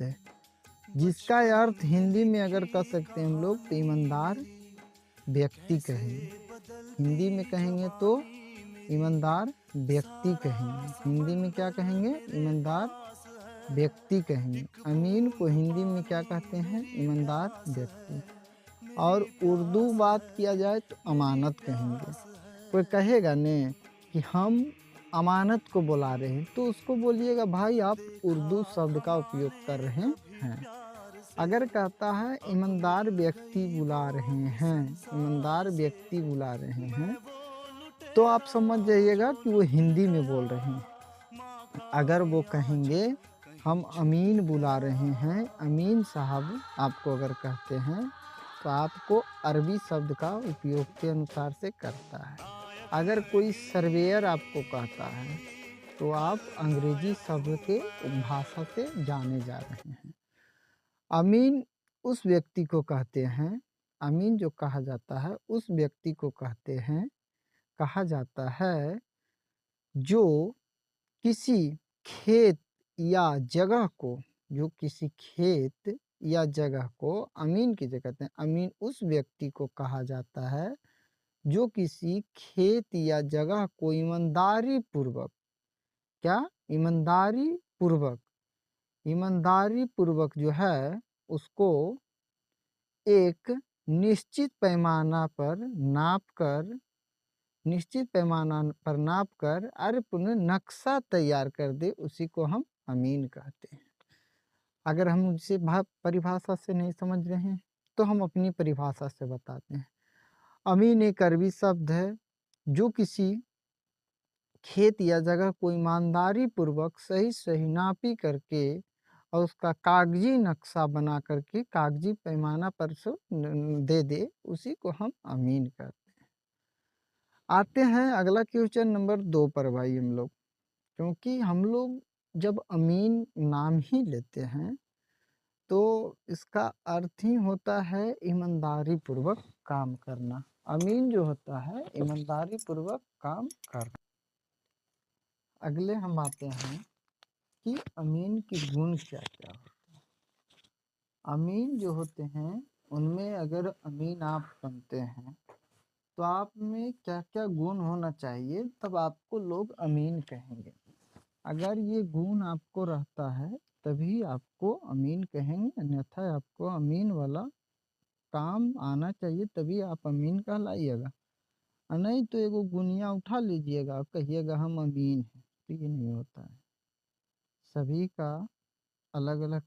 है, जिसका अर्थ हिंदी में अगर कह सकते हैं हम लोग तो ईमानदार व्यक्ति कहेंगे। हिंदी में कहेंगे तो ईमानदार व्यक्ति कहेंगे। हिंदी में क्या कहेंगे? ईमानदार व्यक्ति कहेंगे। अमीन को हिंदी में क्या कहते हैं? ईमानदार व्यक्ति। और उर्दू बात किया जाए तो अमानत कहेंगे। कोई कहेगा ने कि हम अमानत को बुला रहे हैं, तो उसको बोलिएगा भाई आप उर्दू शब्द का उपयोग कर रहे हैं। अगर कहता है ईमानदार व्यक्ति बुला रहे हैं, ईमानदार व्यक्ति बुला रहे हैं, तो आप समझ जाइएगा कि वो हिंदी में बोल रहे हैं। अगर वो कहेंगे हम अमीन बुला रहे हैं, अमीन साहब आपको अगर कहते हैं, तो आपको अरबी शब्द का उपयोग के अनुसार से करता है। अगर कोई सर्वेयर आपको कहता है, तो आप अंग्रेजी शब्द के भाषा से जाने जा रहे हैं। अमीन उस व्यक्ति को कहते हैं, अमीन जो कहा जाता है उस व्यक्ति को कहते हैं, कहा जाता है जो किसी खेत या जगह को, जो किसी खेत या जगह को अमीन की जगह कहते हैं। अमीन उस व्यक्ति को कहा जाता है जो किसी खेत या जगह को ईमानदारी पूर्वक, क्या? ईमानदारी पूर्वक जो है उसको एक निश्चित पैमाना पर नाप कर, निश्चित पैमाना पर नाप कर पुनः नक्शा तैयार कर दे, उसी को हम अमीन कहते हैं। अगर हम उसे परिभाषा से नहीं समझ रहे हैं तो हम अपनी परिभाषा से बताते हैं। अमीन एक अरबी शब्द है जो किसी खेत या जगह को ईमानदारी पूर्वक सही सही नापी करके और उसका कागजी नक्शा बना करके कागजी पैमाना पर से दे दे, उसी को हम अमीन कहते हैं। आते हैं अगला क्वेश्चन नंबर 2 पर भाई हम लोग, क्योंकि हम लोग जब अमीन नाम ही लेते हैं तो इसका अर्थ ही होता है ईमानदारी पूर्वक काम करना। अमीन जो होता है ईमानदारी पूर्वक काम करना। अगले हम आते हैं कि अमीन की गुण क्या क्या होते हैं। अमीन जो होते हैं उनमें अगर अमीन आप बनते हैं तो आप में क्या क्या गुण होना चाहिए, तब आपको लोग अमीन कहेंगे। अगर ये गुण आपको रहता है तभी आपको अमीन कहेंगे, अन्यथा आपको अमीन वाला काम आना चाहिए तभी आप अमीन कहलाइएगा। और नहीं तो एगो गुनिया उठा लीजिएगा और कहिएगा हम अमीन हैं, तो ये नहीं होता है। सभी का अलग अलग